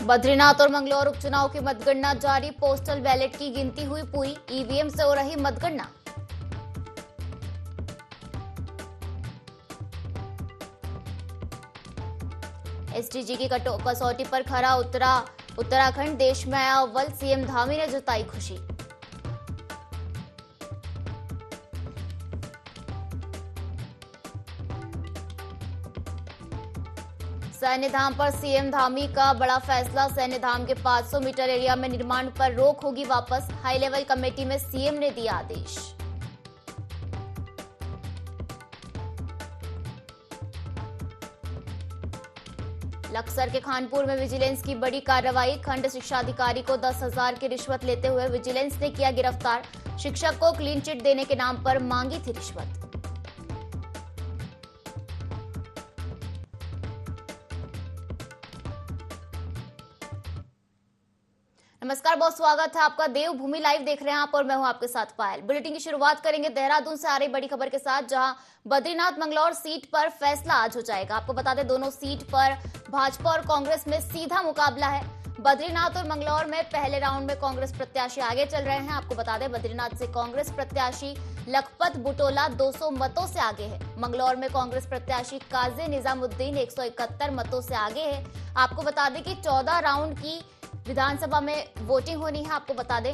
बद्रीनाथ और मंगलौर उपचुनाव की मतगणना जारी। पोस्टल बैलेट की गिनती हुई पूरी। ईवीएम से हो रही मतगणना। एसडीजी की कसौटी पर खरा उतरा उत्तराखंड। देश में आया अव्वल। सीएम धामी ने जताई खुशी। सैन्य धाम पर सीएम धामी का बड़ा फैसला। सैन्य धाम के 500 मीटर एरिया में निर्माण पर रोक होगी वापस। हाई लेवल कमेटी में सीएम ने दिया आदेश। लक्सर के खानपुर में विजिलेंस की बड़ी कार्रवाई। खंड शिक्षा अधिकारी को 10,000 की रिश्वत लेते हुए विजिलेंस ने किया गिरफ्तार। शिक्षक को क्लीन चिट देने के नाम पर मांगी थी रिश्वत। नमस्कार, बहुत स्वागत है आपका। देवभूमि लाइव देख रहे हैं आप और मैं हूं आपके साथ पायल। बुलेटिन की शुरुआत करेंगे देहरादून से आ रही बड़ी खबर के साथ, जहां बद्रीनाथ मंगलौर सीट पर फैसला आज हो जाएगा। आपको बता दें, दोनों सीट पर भाजपा और कांग्रेस में सीधा मुकाबला है। बद्रीनाथ और मंगलौर में पहले राउंड में कांग्रेस प्रत्याशी आगे चल रहे हैं। आपको बता दें, बद्रीनाथ से कांग्रेस प्रत्याशी लखपत बुटोला 200 मतों से आगे है। मंगलौर में कांग्रेस प्रत्याशी काजी निजामुद्दीन 171 मतों से आगे है। आपको बता दें कि 14 राउंड की विधानसभा में वोटिंग होनी है। आपको बता दें,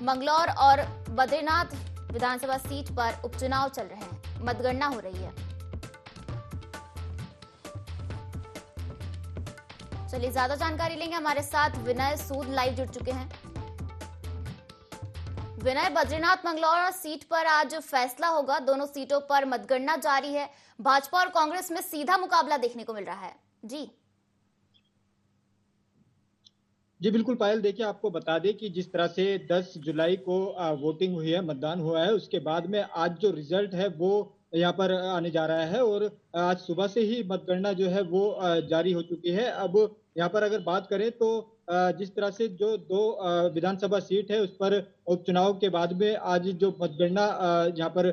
मंगलौर और बद्रीनाथ विधानसभा सीट पर उपचुनाव चल रहे हैं। मतगणना हो रही है। चलिए ज्यादा जानकारी लेंगे। हमारे साथ विनय सूद लाइव जुड़ चुके हैं। विनय, बद्रीनाथ मंगलौर सीट पर आज फैसला होगा। दोनों सीटों पर मतगणना जारी है। भाजपा और कांग्रेस में सीधा मुकाबला देखने को मिल रहा है। जी बिल्कुल पायल, देखिए आपको बता दें कि जिस तरह से 10 जुलाई को वोटिंग हुई है, मतदान हुआ है, उसके बाद में आज जो रिजल्ट है वो यहाँ पर आने जा रहा है और आज सुबह से ही मतगणना जो है वो जारी हो चुकी है। अब यहाँ पर अगर बात करें तो जिस तरह से जो दो विधानसभा सीट है उस पर उपचुनाव के बाद में आज जो मतगणना यहाँ पर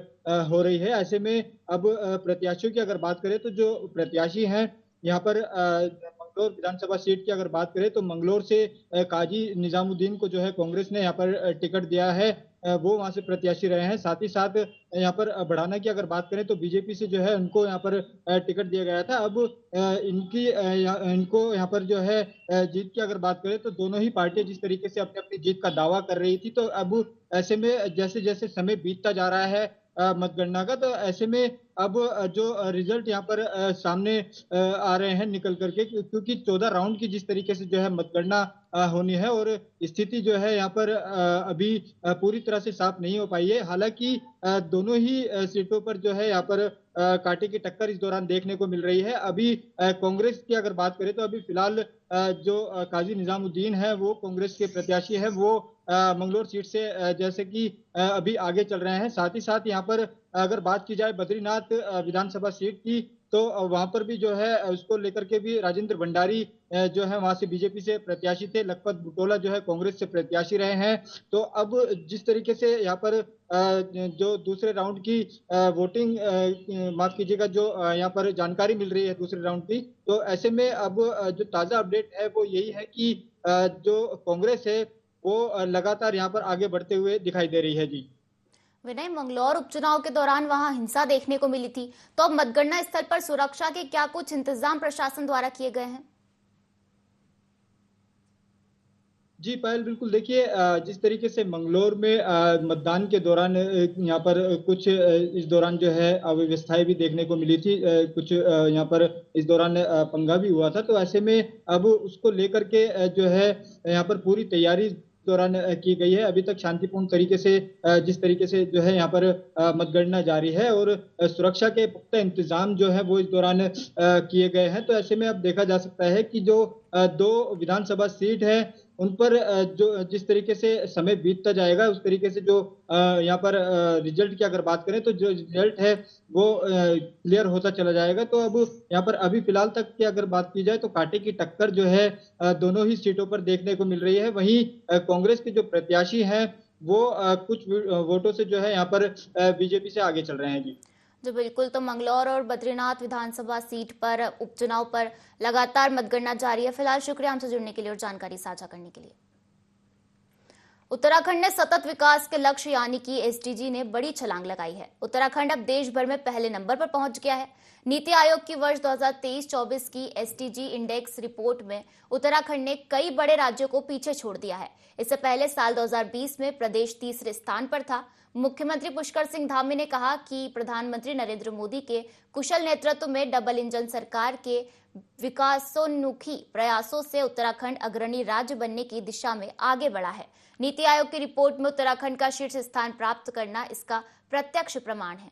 हो रही है, ऐसे में अब प्रत्याशियों की अगर बात करें तो जो प्रत्याशी हैं यहाँ पर मंगलौर विधानसभा सीट की अगर बात करें तो मंगलौर से काजी निजामुद्दीन को जो है कांग्रेस ने यहाँ पर टिकट दिया है। वो वहां से प्रत्याशी रहे हैं। साथ ही साथ यहाँ पर बढ़ाना की अगर बात करें तो बीजेपी से जो है उनको यहाँ पर टिकट दिया गया था। अब इनको यहाँ पर जो है जीत की अगर बात करें तो दोनों ही पार्टियां जिस तरीके से अपनी अपनी जीत का दावा कर रही थी, तो अब ऐसे में जैसे जैसे समय बीतता जा रहा है मतगणना का, तो ऐसे में अब जो रिजल्ट यहाँ पर सामने आ रहे हैं निकल करके, क्योंकि 14 राउंड की जिस तरीके से जो है मतगणना होनी है और स्थिति जो है यहाँ पर अभी पूरी तरह से साफ नहीं हो पाई है। हालांकि दोनों ही सीटों पर जो है यहाँ पर कांटे की टक्कर इस दौरान देखने को मिल रही है। अभी कांग्रेस की अगर बात करें तो अभी फिलहाल जो काजी निजामुद्दीन है वो कांग्रेस के प्रत्याशी है, वो मंगलौर सीट से जैसे कि अभी आगे चल रहे हैं। साथ ही साथ यहाँ पर अगर बात की जाए बद्रीनाथ विधानसभा सीट की, तो वहां पर भी जो है उसको लेकर के भी राजेंद्र भंडारी जो है वहां से बीजेपी से प्रत्याशी थे। लखपत बुटोला जो है कांग्रेस से प्रत्याशी रहे हैं। तो अब जिस तरीके से यहाँ पर जो दूसरे राउंड की वोटिंग माफ कीजिएगा, जो यहाँ पर जानकारी मिल रही है दूसरे राउंड की, तो ऐसे में अब जो ताजा अपडेट है वो यही है कि जो कांग्रेस है वो लगातार यहाँ पर आगे बढ़ते हुए दिखाई दे रही है। जी विनय, मंगलौर उपचुनाव के दौरान वहां हिंसा देखने को मिली थी, तो अब मतगणना स्थल पर सुरक्षा के क्या कुछ इंतजाम प्रशासन द्वारा किए गए हैं? जी पायल, बिल्कुल देखिए जिस तरीके से मंगलौर में मतदान के दौरान यहाँ पर कुछ इस दौरान जो है अव्यवस्थाएं भी देखने को मिली थी। कुछ यहाँ पर इस दौरान पंगा भी हुआ था। तो ऐसे में अब उसको लेकर के जो है यहाँ पर पूरी तैयारी दौरान की गई है। अभी तक शांतिपूर्ण तरीके से जिस तरीके से जो है यहाँ पर मतगणना जारी है और सुरक्षा के पुख्ता इंतजाम जो है वो इस दौरान किए गए हैं। तो ऐसे में अब देखा जा सकता है कि जो दो विधानसभा सीट है उन पर जो जिस तरीके से समय बीतता जाएगा उस तरीके से जो यहाँ पर रिजल्ट की अगर बात करें तो जो रिजल्ट है वो क्लियर होता चला जाएगा। तो अब यहाँ पर अभी फिलहाल तक की अगर बात की जाए तो कांटे की टक्कर जो है दोनों ही सीटों पर देखने को मिल रही है। वहीं कांग्रेस के जो प्रत्याशी हैं वो कुछ वोटों से जो है यहाँ पर बीजेपी से आगे चल रहे हैं। जी जो बिल्कुल, तो मंगलौर और बद्रीनाथ विधानसभा सीट पर उपचुनाव पर लगातार मतगणना जारी है। फिलहाल शुक्रिया हमसे जुड़ने के लिए और जानकारी साझा करने के लिए। उत्तराखंड ने सतत विकास के लक्ष्य यानी कि एसडीजी ने बड़ी छलांग लगाई है। उत्तराखंड अब देश भर में पहले नंबर पर पहुंच गया है। नीति आयोग की वर्ष 2023-24 की एसडीजी इंडेक्स रिपोर्ट में उत्तराखंड ने कई बड़े राज्यों को पीछे छोड़ दिया है। इससे पहले साल 2020 में प्रदेश तीसरे स्थान पर था। मुख्यमंत्री पुष्कर सिंह धामी ने कहा कि प्रधानमंत्री नरेंद्र मोदी के कुशल नेतृत्व में डबल इंजन सरकार के विकासोन्मुखी प्रयासों से उत्तराखंड अग्रणी राज्य बनने की दिशा में आगे बढ़ा है। नीति आयोग की रिपोर्ट में उत्तराखंड का शीर्ष स्थान प्राप्त करना इसका प्रत्यक्ष प्रमाण है।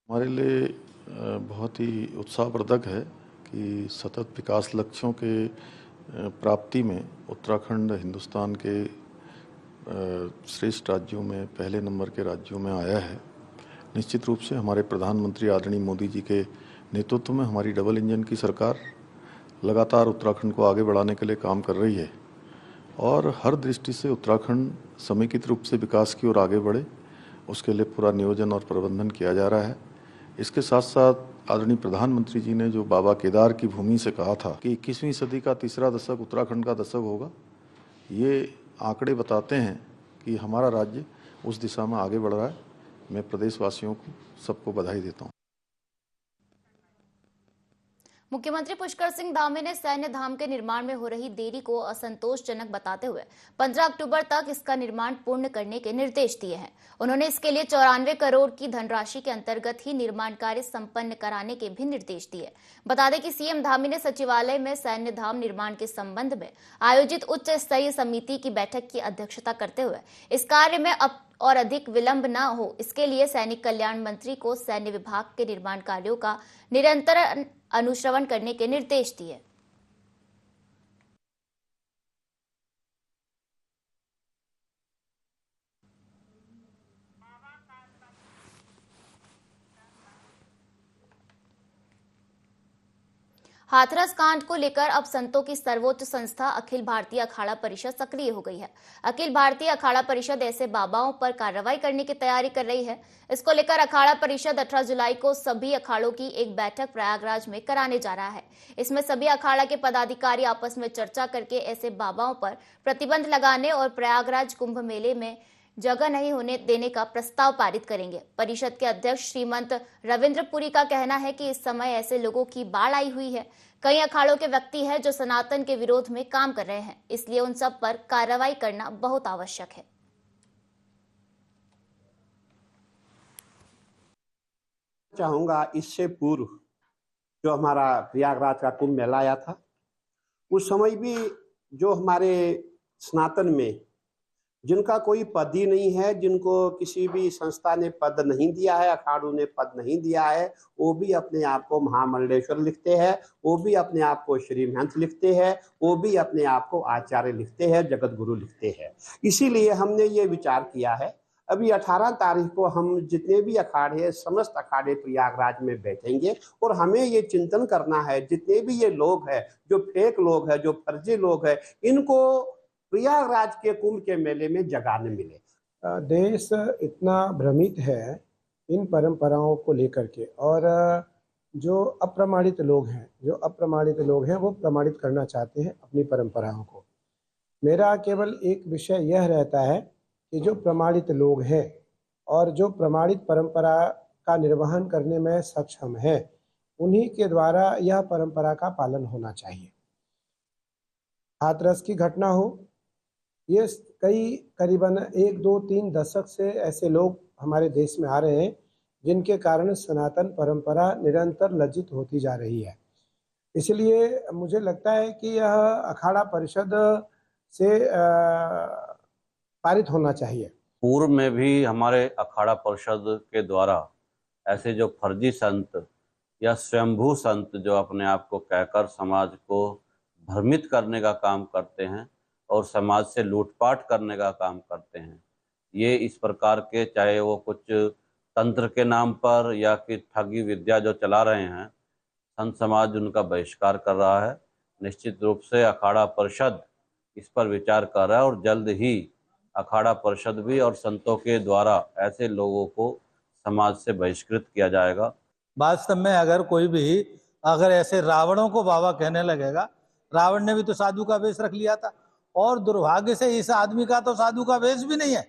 हमारे लिए बहुत ही उत्साहवर्धक है कि सतत विकास लक्ष्यों के प्राप्ति में उत्तराखंड हिंदुस्तान के श्रेष्ठ राज्यों में पहले नंबर के राज्यों में आया है। निश्चित रूप से हमारे प्रधानमंत्री आदरणीय मोदी जी के नेतृत्व में हमारी डबल इंजन की सरकार लगातार उत्तराखंड को आगे बढ़ाने के लिए काम कर रही है और हर दृष्टि से उत्तराखंड समेकित रूप से विकास की ओर आगे बढ़े, उसके लिए पूरा नियोजन और प्रबंधन किया जा रहा है। इसके साथ साथ आदरणीय प्रधानमंत्री जी ने जो बाबा केदार की भूमि से कहा था कि 21वीं सदी का तीसरा दशक उत्तराखंड का दशक होगा, ये आंकड़े बताते हैं कि हमारा राज्य उस दिशा में आगे बढ़ रहा है। मैं प्रदेशवासियों को सबको बधाई देता हूँ। मुख्यमंत्री पुष्कर सिंह धामी ने सैन्य धाम के निर्माण में हो रही देरी को असंतोषजनक बताते हुए 15 अक्टूबर तक इसका निर्माण पूर्ण करने के निर्देश दिए हैं। उन्होंने इसके लिए 94 करोड़ की धनराशि के अंतर्गत ही निर्माण कार्य संपन्न कराने के भी निर्देश दिए। बता दें कि सीएम धामी ने सचिवालय में सैन्य धाम निर्माण के संबंध में आयोजित उच्च स्तरीय समिति की बैठक की अध्यक्षता करते हुए इस कार्य में अब और अधिक विलंब न हो, इसके लिए सैनिक कल्याण मंत्री को सैन्य विभाग के निर्माण कार्यों का निरंतर अनुश्रवण करने के निर्देश दिए। हाथरस कांड को लेकर अब संतों की सर्वोच्च संस्था अखिल भारतीय अखाड़ा परिषद सक्रिय हो गई है। अखिल भारतीय अखाड़ा परिषद ऐसे बाबाओं पर कार्रवाई करने की तैयारी कर रही है। इसको लेकर अखाड़ा परिषद 18 जुलाई को सभी अखाड़ों की एक बैठक प्रयागराज में कराने जा रहा है। इसमें सभी अखाड़ा के पदाधिकारी आपस में चर्चा करके ऐसे बाबाओं पर प्रतिबंध लगाने और प्रयागराज कुंभ मेले में जगह नहीं होने देने का प्रस्ताव पारित करेंगे। परिषद के अध्यक्ष श्रीमंत रविंद्र पुरी का कहना है कि इस समय ऐसे लोगों की बाढ़ आई हुई है। कई अखाड़ों के व्यक्ति हैं जो सनातन के विरोध में काम कर रहे हैं, इसलिए उन सब पर कार्रवाई करना बहुत आवश्यक है। चाहूंगा इससे पूर्व जो हमारा प्रयागराज का कुंभ मेला आया था, उस समय भी जो हमारे सनातन में जिनका कोई पद ही नहीं है, जिनको किसी भी संस्था ने पद नहीं दिया है, अखाड़ों ने पद नहीं दिया है, वो भी अपने आप को महामंडलेश्वर लिखते हैं, वो भी अपने आप को श्री महंत लिखते हैं, वो भी अपने आप को आचार्य लिखते हैं, जगत गुरु लिखते हैं। इसीलिए हमने ये विचार किया है, अभी 18 तारीख को हम जितने भी अखाड़े, समस्त अखाड़े प्रयागराज में बैठेंगे और हमें ये चिंतन करना है, जितने भी ये लोग हैं, जो फेक लोग हैं, जो फर्जी लोग हैं, इनको प्रयागराज के कुंभ के मेले में जगह न मिले। देश इतना भ्रमित है इन परंपराओं को लेकर के, और जो अप्रमाणित लोग हैं वो प्रमाणित करना चाहते हैं अपनी परंपराओं को। मेरा केवल एक विषय यह रहता है कि जो प्रमाणित लोग हैं और जो प्रमाणित परंपरा का निर्वहन करने में सक्षम है, उन्हीं के द्वारा यह परंपरा का पालन होना चाहिए। हाथरस की घटना हो, ये करीबन 1, 2, 3 दशक से ऐसे लोग हमारे देश में आ रहे हैं जिनके कारण सनातन परंपरा निरंतर लज्जित होती जा रही है। इसलिए मुझे लगता है कि यह अखाड़ा परिषद से पारित होना चाहिए। पूर्व में भी हमारे अखाड़ा परिषद के द्वारा ऐसे जो फर्जी संत या स्वयंभू संत जो अपने आप को कहकर समाज को भ्रमित करने का काम करते हैं और समाज से लूटपाट करने का काम करते हैं, ये इस प्रकार के, चाहे वो कुछ तंत्र के नाम पर या कि ठगी विद्या जो चला रहे हैं, संत समाज उनका बहिष्कार कर रहा है। निश्चित रूप से अखाड़ा परिषद इस पर विचार कर रहा है और जल्द ही अखाड़ा परिषद भी और संतों के द्वारा ऐसे लोगों को समाज से बहिष्कृत किया जाएगा। वास्तव में अगर कोई भी अगर ऐसे रावणों को बाबा कहने लगेगा, रावण ने भी तो साधु का वेश रख लिया था, और दुर्भाग्य से इस आदमी का तो साधु का वेश भी नहीं है।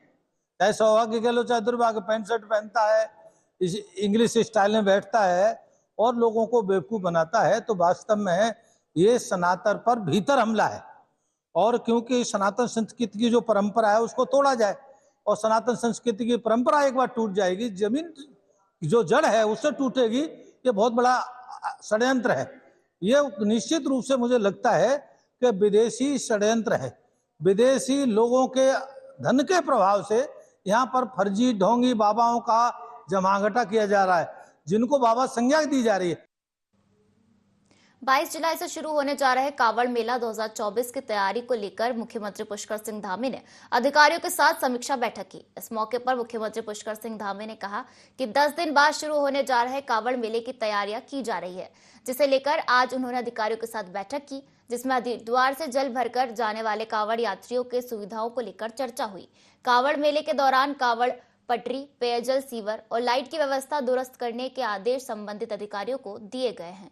चाहे सौभाग्य कह लो चाहे दुर्भाग्य, पैंट शर्ट पहनता है, इस इंग्लिश स्टाइल में बैठता है और लोगों को बेवकूफ बनाता है। तो वास्तव में ये सनातन पर भीतर हमला है, और क्योंकि सनातन संस्कृति की जो परंपरा है उसको तोड़ा जाए, और सनातन संस्कृति की परंपरा एक बार टूट जाएगी, जमीन जो जड़ है उससे टूटेगी। ये बहुत बड़ा षड्यंत्र है। ये निश्चित रूप से मुझे लगता है कि विदेशी षड्यंत्र है। विदेशी लोगों के धन के प्रभाव से यहाँ पर फर्जी ढोंगी बाबाओं का जमावड़ा किया जा रहा है, जिनको बाबा संज्ञा दी जा रही है। 22 जुलाई से शुरू होने जा रहे कांवड़ मेला 2024 की तैयारी को लेकर मुख्यमंत्री पुष्कर सिंह धामी ने अधिकारियों के साथ समीक्षा बैठक की। इस मौके पर मुख्यमंत्री पुष्कर सिंह धामी ने कहा कि 10 दिन बाद शुरू होने जा रहे कांवड़ मेले की तैयारियां की जा रही है, जिसे लेकर आज उन्होंने अधिकारियों के साथ बैठक की, जिसमें हरिद्वार से जल भरकर जाने वाले कांवड़ यात्रियों के सुविधाओं को लेकर चर्चा हुई। कांवड़ मेले के दौरान कांवड़ पटरी, पेयजल, सीवर और लाइट की व्यवस्था दुरुस्त करने के आदेश संबंधित अधिकारियों को दिए गए हैं।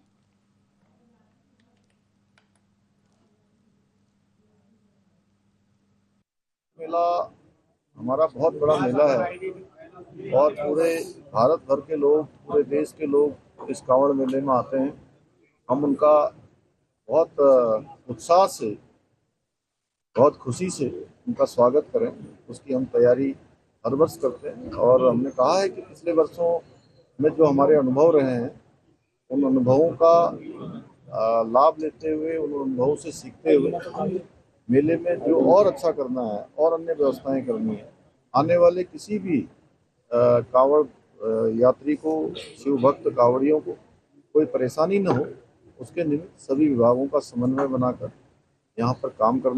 मेला हमारा बहुत बड़ा मेला है और पूरे भारत भर के लोग, पूरे देश के लोग इस कांवड़ मेले में आते हैं। हम उनका बहुत उत्साह से, बहुत खुशी से उनका स्वागत करें, उसकी हम तैयारी हर वर्ष करते हैं। और हमने कहा है कि पिछले वर्षों में जो हमारे अनुभव रहे हैं, उन अनुभवों का लाभ लेते हुए, उन अनुभवों से सीखते हुए मेले में जो और अच्छा करना है और अन्य व्यवस्थाएं करनी है, आने वाले किसी भी कांवड़ यात्री को, शिव भक्त कांवड़ियों को कोई परेशानी न हो, उसके निमित्त सभी विभागों का समन्वय बनाकर यहाँ पर काम करना।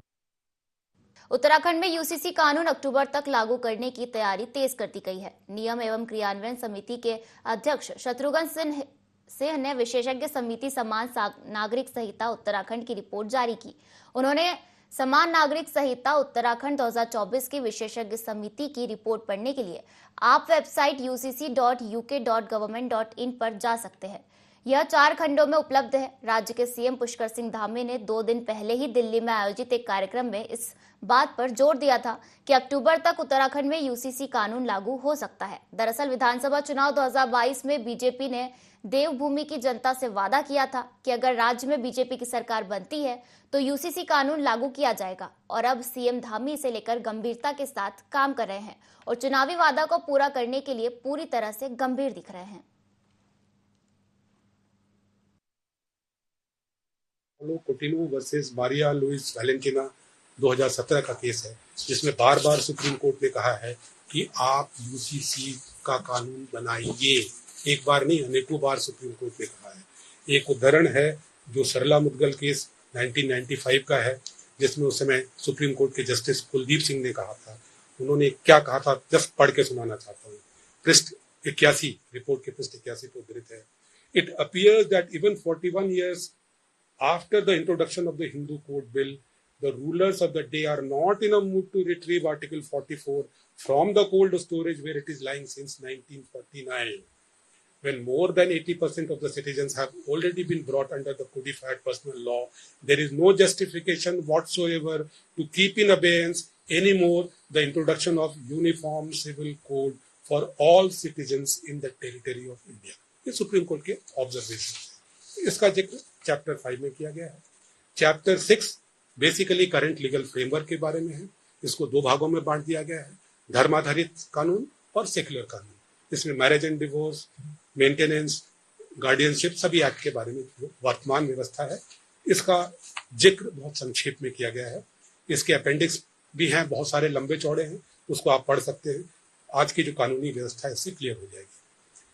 उत्तराखंड में यूसीसी कानून अक्टूबर तक लागू करने की तैयारी तेज कर दी गई है। नियम एवं क्रियान्वयन समिति के अध्यक्ष शत्रुघ्न सिंह ने विशेषज्ञ समिति समान नागरिक संहिता उत्तराखंड की रिपोर्ट जारी की। उन्होंने समान नागरिक संहिता उत्तराखंड 2024 की विशेषज्ञ समिति की रिपोर्ट पढ़ने के लिए आप वेबसाइट ucc.uk.government.in पर जा सकते हैं। यह 4 खंडों में उपलब्ध है। राज्य के सीएम पुष्कर सिंह धामी ने 2 दिन पहले ही दिल्ली में आयोजित एक कार्यक्रम में इस बात पर जोर दिया था कि अक्टूबर तक उत्तराखंड में यूसीसी कानून लागू हो सकता है। दरअसल विधानसभा चुनाव 2022 में बीजेपी ने देवभूमि की जनता से वादा किया था कि अगर राज्य में बीजेपी की सरकार बनती है तो यूसीसी कानून लागू किया जाएगा, और अब सीएम धामी इसे लेकर गंभीरता के साथ काम कर रहे हैं और चुनावी वादा को पूरा करने के लिए पूरी तरह से गंभीर दिख रहे हैं। कोटिन्यू वर्सेस मारिया लुइस वैलेंटिना 2017 का केस है, जिसमें बार बार सुप्रीम कोर्ट ने कहा है कि आप यूसीसी का कानून बनाइए। एक बार नहीं, अनेकों बार सुप्रीम कोर्ट ने कहा है। एक उदाहरण है जो सरला मुदगल केस 1995 का है, जिसमें उस समय सुप्रीम कोर्ट के जस्टिस कुलदीप सिंह ने कहा था। उन्होंने क्या कहा था, जस्ट पढ़ के सुनाना चाहता हूँ। पृष्ठ 81, रिपोर्ट के पृष्ठ 81 पर उद्धृत है। It appears that even 41 years after the introduction of the Hindu Code Bill, the rulers of the day are not in a mood to retrieve Article 44 from the cold storage where it is lying since 1949. When more than 80% of the citizens have already been brought under the codified personal law, there is no justification whatsoever to keep in abeyance anymore the introduction of uniform civil code for all citizens in the territory of India. ये supreme court के observation. इसका जिक्र chapter 5 में किया गया है। Chapter 6 basically current legal framework के बारे में है। इसको 2 भागों में बांट दिया गया है, धर्म आधारित कानून और सेक्युलर कानून। इसमें marriage and divorce, maintenance, guardianship, सभी एक्ट के बारे में वर्तमान व्यवस्था है, इसका जिक्र बहुत संक्षेप में किया गया है। इसके अपेंडिक्स भी हैं, बहुत सारे लंबे चौड़े हैं, उसको आप पढ़ सकते हैं। आज की जो कानूनी व्यवस्था है इससे क्लियर हो जाएगी।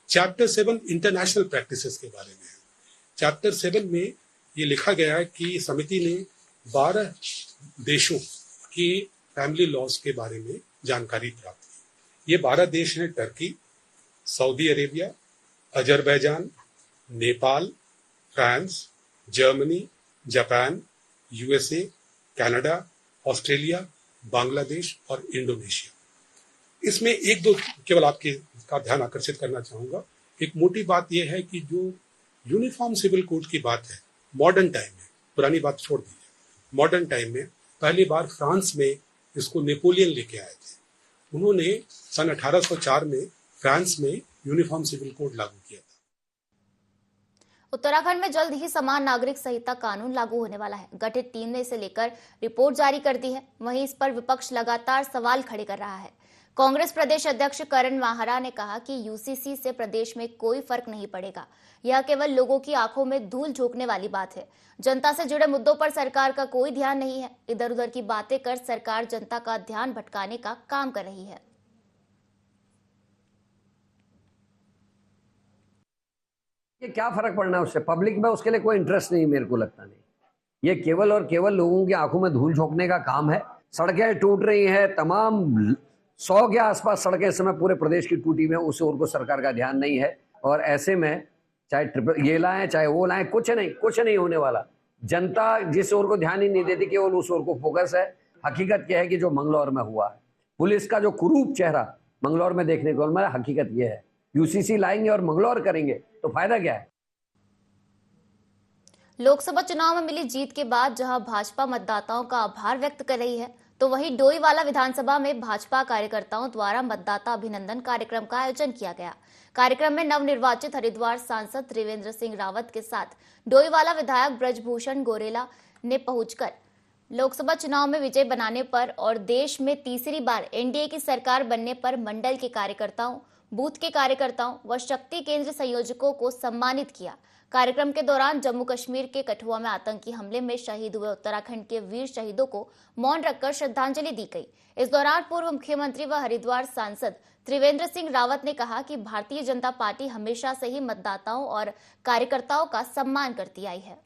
चैप्टर 7 इंटरनेशनल प्रैक्टिसेस के बारे में है। चैप्टर 7 में ये लिखा गया है कि समिति ने 12 देशों की फैमिली लॉज के बारे में जानकारी प्राप्त की। ये 12 देश हैं: Turkey, Saudi Arabia, Azerbaijan, Nepal, France, Germany, Japan, USA, Canada, Australia, Bangladesh और इंडोनेशिया। इसमें एक दो केवल आपके का ध्यान आकर्षित करना चाहूंगा। एक मोटी बात यह है कि जो यूनिफॉर्म सिविल कोड की बात है, मॉडर्न टाइम में, पुरानी बात छोड़ दीजिए, मॉडर्न टाइम में पहली बार फ्रांस में इसको नेपोलियन लेके आए थे। उन्होंने सन 1804 में फ्रांस में यूनिफॉर्म सिविल कोड लागू किया था। उत्तराखंड में जल्द ही समान नागरिक संहिता कानून लागू होने वाला है। गठित टीम ने इसे लेकर रिपोर्ट जारी कर दी है। वहीं इस पर विपक्ष लगातार सवाल खड़े कर रहा है। कांग्रेस प्रदेश अध्यक्ष करण माहरा ने कहा कि यूसीसी से प्रदेश में कोई फर्क नहीं पड़ेगा। यह केवल लोगों की आंखों में धूल झोंकने वाली बात है। जनता से जुड़े मुद्दों पर सरकार का कोई ध्यान नहीं है। इधर उधर की बातें कर सरकार जनता का ध्यान भटकाने का काम कर रही है। ये क्या फर्क पड़ना है उससे? पब्लिक में उसके लिए कोई इंटरेस्ट नहीं, मेरे को लगता नहीं। ये केवल और केवल लोगों की आंखों में धूल झोंकने का काम है। सड़कें टूट रही हैं, तमाम 100 के आसपास सड़कें इस समय पूरे प्रदेश की टूटी में, उस ओर को सरकार का ध्यान नहीं है। और ऐसे में चाहे ट्रिपल ये लाएं चाहे वो लाएं, कुछ नहीं होने वाला। जनता जिस ओर को ध्यान ही नहीं देती, केवल उस ओर को फोकस है। हकीकत यह है कि जो मंगलौर में हुआ है, पुलिस का जो कुरूप चेहरा मंगलौर में देखने को मिला, हकीकत यह है। यूसीसी लाएंगे और मंगलौर करेंगे तो फायदा क्या है? लोकसभा चुनाव में मिली जीत के बाद जहां भाजपा मतदाताओं का आभार व्यक्त कर रही है, तो वहीं डोईवाला विधानसभा में भाजपा कार्यकर्ताओं द्वारा मतदाता अभिनंदन कार्यक्रम का आयोजन किया गया। कार्यक्रम में नवनिर्वाचित हरिद्वार सांसद त्रिवेंद्र सिंह रावत के साथ डोईवाला विधायक ब्रजभूषण गोरेला ने पहुंचकर लोकसभा चुनाव में विजय बनाने पर और देश में तीसरी बार एनडीए की सरकार बनने पर मंडल के कार्यकर्ताओं, बूथ के कार्यकर्ताओं व शक्ति केंद्र संयोजकों को सम्मानित किया। कार्यक्रम के दौरान जम्मू कश्मीर के कठुआ में आतंकी हमले में शहीद हुए उत्तराखंड के वीर शहीदों को मौन रखकर श्रद्धांजलि दी गई। इस दौरान पूर्व मुख्यमंत्री व हरिद्वार सांसद त्रिवेंद्र सिंह रावत ने कहा कि भारतीय जनता पार्टी हमेशा से ही मतदाताओं और कार्यकर्ताओं का सम्मान करती आई है।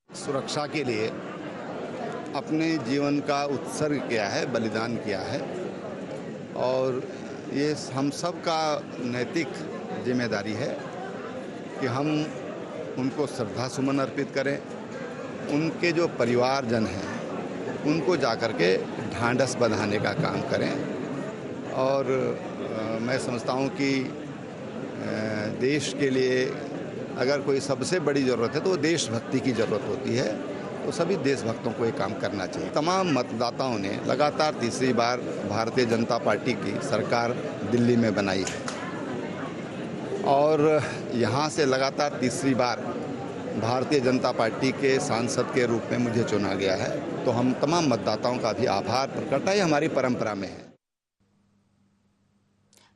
सुरक्षा के लिए अपने जीवन का उत्सर्ग किया है, बलिदान किया है, और ये हम सब का नैतिक जिम्मेदारी है कि हम उनको श्रद्धा सुमन अर्पित करें। उनके जो परिवारजन हैं उनको जाकर के ढांढस बंधाने का काम करें। और मैं समझता हूँ कि देश के लिए अगर कोई सबसे बड़ी ज़रूरत है तो वो देशभक्ति की ज़रूरत होती है। तो सभी देशभक्तों को ये काम करना चाहिए। तमाम मतदाताओं ने लगातार तीसरी बार भारतीय जनता पार्टी की सरकार दिल्ली में बनाई है और यहाँ से लगातार तीसरी बार भारतीय जनता पार्टी के सांसद के रूप में मुझे चुना गया है। तो हम तमाम मतदाताओं का भी आभार प्रकट है, हमारी परंपरा में है।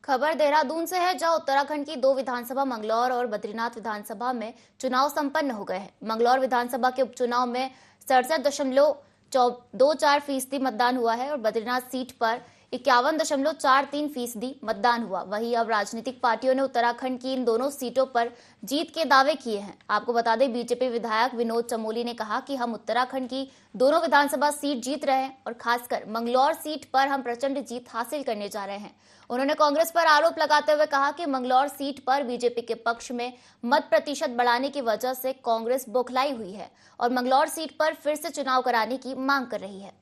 खबर देहरादून से है, जहां उत्तराखंड की 2 विधानसभा मंगलौर और बद्रीनाथ विधानसभा में चुनाव संपन्न हो गए हैं। मंगलौर विधानसभा के उपचुनाव में 67.24% मतदान हुआ है और बद्रीनाथ सीट पर 51.43% मतदान हुआ। वहीं अब राजनीतिक पार्टियों ने उत्तराखंड की इन दोनों सीटों पर जीत के दावे किए हैं। आपको बता दें, बीजेपी विधायक विनोद चमोली ने कहा कि हम उत्तराखंड की दोनों विधानसभा सीट जीत रहे हैं और खासकर मंगलौर सीट पर हम प्रचंड जीत हासिल करने जा रहे हैं। उन्होंने कांग्रेस पर आरोप लगाते हुए कहा कि मंगलौर सीट पर बीजेपी के पक्ष में मत प्रतिशत बढ़ाने की वजह से कांग्रेस बौखलाई हुई है और मंगलौर सीट पर फिर से चुनाव कराने की मांग कर रही है।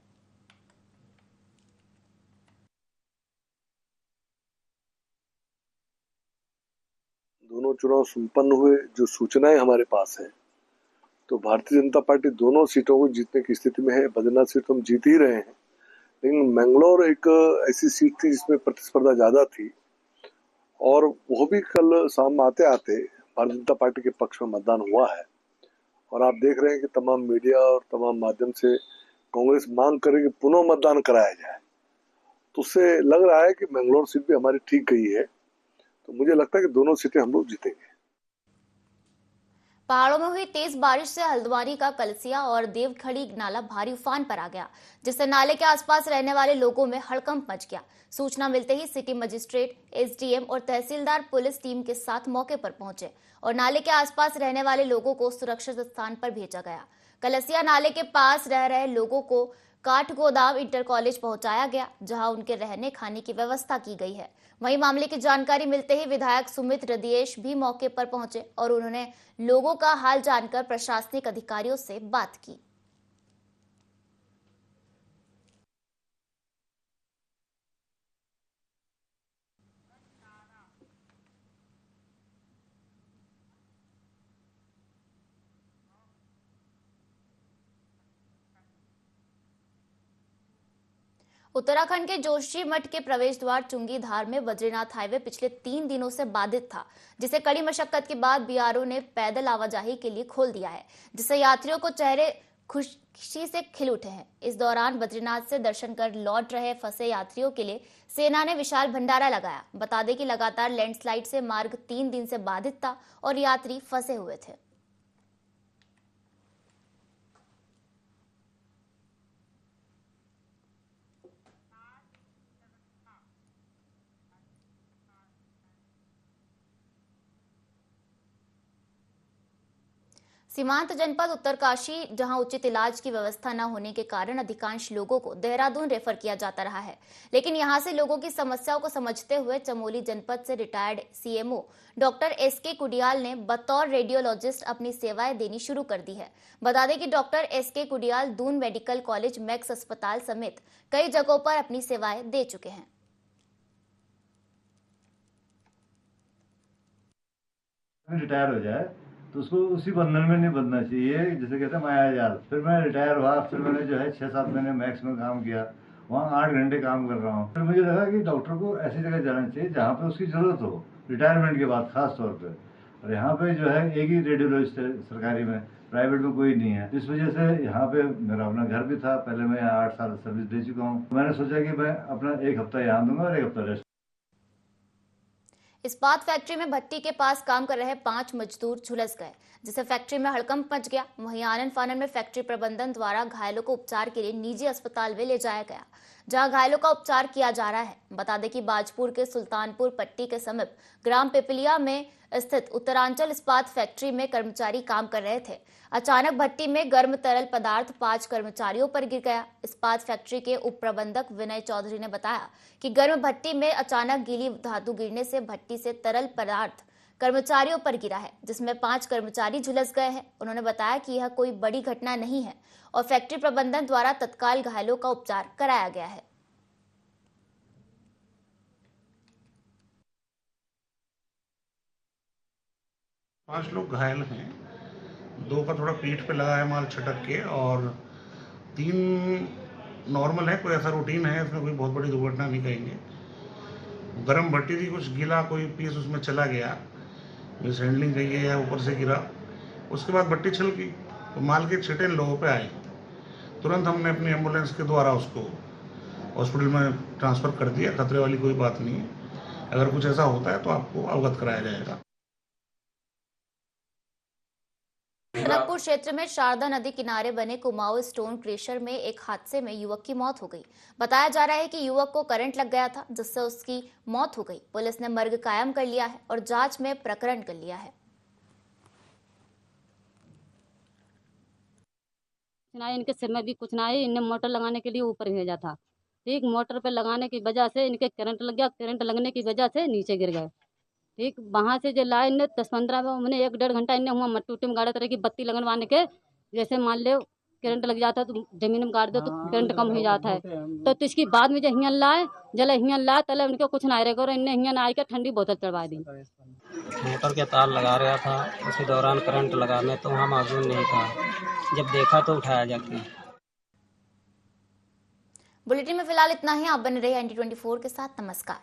दोनों चुनाव संपन्न हुए, जो सूचनाएं हमारे पास है तो भारतीय जनता पार्टी दोनों सीटों को जीतने की स्थिति में है। बद्रीनाथ सीट तो हम जीत ही रहे हैं, लेकिन मैंगलोर एक ऐसी सीट थी जिसमें प्रतिस्पर्धा ज्यादा थी और वो भी कल शाम आते आते भारतीय जनता पार्टी के पक्ष में मतदान हुआ है। और आप देख रहे हैं कि तमाम मीडिया और तमाम माध्यम से कांग्रेस मांग करे कि पुनः मतदान कराया जाए। तो उससे लग रहा है कि मैंगलोर सीट भी हमारी ठीक गई है। तो मुझे लगता है कि दोनों सीटें हम लोग जीतेंगे। पहाड़ों में हुई तेज बारिश से हल्द्वानी का कलसिया और देवखड़ी नाला भारी उफान पर आ गया, जिससे नाले के आसपास रहने वाले लोगों में हड़कंप मच गया। सूचना मिलते ही सिटी मजिस्ट्रेट, एसडीएम और तहसीलदार पुलिस टीम के साथ मौके पर पहुंचे और नाले के आसपास रहने वाले लोगों को सुरक्षित स्थान पर भेजा गया। कलसिया नाले के पास रह रहे लोगों को काठगोदाम इंटर कॉलेज पहुंचाया गया, जहां उनके रहने खाने की व्यवस्था की गई है। वहीं मामले की जानकारी मिलते ही विधायक सुमित रदियेश भी मौके पर पहुंचे और उन्होंने लोगों का हाल जानकर प्रशासनिक अधिकारियों से बात की। उत्तराखंड के जोशीमठ के प्रवेश द्वार चुंगी धार में बद्रीनाथ हाईवे पिछले 3 दिनों से बाधित था, जिसे कड़ी मशक्कत के बाद बीआरओ ने पैदल आवाजाही के लिए खोल दिया है, जिससे यात्रियों को चेहरे खुशी से खिल उठे हैं। इस दौरान बद्रीनाथ से दर्शन कर लौट रहे फंसे यात्रियों के लिए सेना ने विशाल भंडारा लगाया। बता दें कि लगातार लैंडस्लाइड से मार्ग 3 दिन से बाधित था और यात्री फंसे हुए थे। सीमांत जनपद उत्तरकाशी, जहां उचित इलाज की व्यवस्था न होने के कारण अधिकांश लोगों को देहरादून रेफर किया जाता रहा है, लेकिन यहां से लोगों की समस्याओं को समझते हुए चमोली जनपद से retired CMO doctor SK Kudiyal ने बतौर रेडियोलॉजिस्ट अपनी सेवाएं देनी शुरू कर दी है। बता दें कि doctor SK Kudiyal Doon medical college, Max अस्पताल समेत कई जगहों पर अपनी सेवाएं दे चुके हैं। रिटायर हो जाए तो उसको उसी बंधन में नहीं बंधना चाहिए, जैसे कहते हैं माया जाल। फिर मैं रिटायर हुआ, फिर मैंने जो है 6-7 महीने मैक्स में काम किया, वहाँ 8 घंटे काम कर रहा हूँ। फिर मुझे लगा कि डॉक्टर को ऐसी जगह जाना चाहिए जहाँ पे उसकी ज़रूरत हो, रिटायरमेंट के बाद खास तौर पे। और यहाँ पे जो है एक ही रेडियोलॉजिस्ट है सरकारी में, प्राइवेट में कोई नहीं है। इस वजह से यहाँ पे मेरा अपना घर भी था, पहले मैं यहाँ 8 साल सर्विस दे चुका हूँ। मैंने सोचा कि मैं अपना 1 हफ्ता यहाँ दूंगा और 1 हफ्ता रेस्ट। इस्पात फैक्ट्री में भट्टी के पास काम कर रहे 5 मजदूर झुलस गए, जिससे फैक्ट्री में हड़कंप मच गया। वहीं आनन फानन में फैक्ट्री प्रबंधन द्वारा घायलों को उपचार के लिए निजी अस्पताल में ले जाया गया, जहां घायलों का उपचार किया जा रहा है। बता दें कि बाजपुर के सुल्तानपुर पट्टी के समीप ग्राम पिपलिया में स्थित उत्तरांचल इस्पात फैक्ट्री में कर्मचारी काम कर रहे थे। अचानक भट्टी में गर्म तरल पदार्थ 5 कर्मचारियों पर गिर गया। इस्पात फैक्ट्री के उप प्रबंधक विनय चौधरी ने बताया कि गर्म भट्टी में अचानक गीली धातु गिरने से भट्टी से तरल पदार्थ कर्मचारियों पर गिरा है, जिसमें 5 कर्मचारी झुलस गए हैं। उन्होंने बताया कि यह कोई बड़ी घटना नहीं है और फैक्ट्री प्रबंधन द्वारा तत्काल घायलों का उपचार कराया गया है। पांच लोग घायल हैं, 2 का थोड़ा पीठ पे लगा है माल छटक के, और 3 नॉर्मल है, कोई ऐसा रूटीन है, इसमें कोई बहुत बड़ी दुर्घटना नहीं कहेंगे। गर्म भट्टी थी, कुछ गीला कोई पीस उसमें चला गया, मिस हैंडलिंग कही है या ऊपर से गिरा। उसके बाद भट्टी छल गई, तो माल के छींटे लोगों पे आए। तुरंत हमने अपनी एम्बुलेंस के द्वारा उसको हॉस्पिटल में ट्रांसफ़र कर दिया। खतरे वाली कोई बात नहीं है, अगर कुछ ऐसा होता है तो आपको अवगत कराया जाएगा। टनकपुर क्षेत्र में शारदा नदी किनारे बने कुमाऊं स्टोन क्रेशर में एक हादसे में युवक की मौत हो गई। बताया जा रहा है कि युवक को करंट लग गया था, जिससे उसकी मौत हो गई। पुलिस ने मर्ग कायम कर लिया है और जांच में प्रकरण कर लिया है। इनके सिर में भी कुछ ना है, इन्हें मोटर लगाने के लिए ऊपर भेजा था। ठीक, मोटर पे लगाने की वजह से इनके करंट लग गया, करंट लगने की वजह से नीचे गिर गए। ठीक, वहाँ से जो लाए इन्हें 10-15 में मैंने 1-1.5 घंटा इन्हें हुआ मट्टी उट्टी में गाड़े तरह की बत्ती लगवाने के, जैसे मान लो करंट लग जाता है तो जमीन में गाड़ दो तो करंट कम हो जाता है। तो इसकी बाद में जो हियाँ लाए, जला हियाँ लाए तले उनके कुछ ना रहेगा और इन्हें हियाँ ना आई के ठंडी बोतल चढ़वा दी। मोटर के तार लगा रहा था, उसी दौरान करंट लगा, मैं तो वहाँ मौजूद नहीं था, जब देखा तो उठाया जाके। बुलेटिन में फिलहाल इतना ही। आप बने रहिए ND24 के साथ। नमस्कार।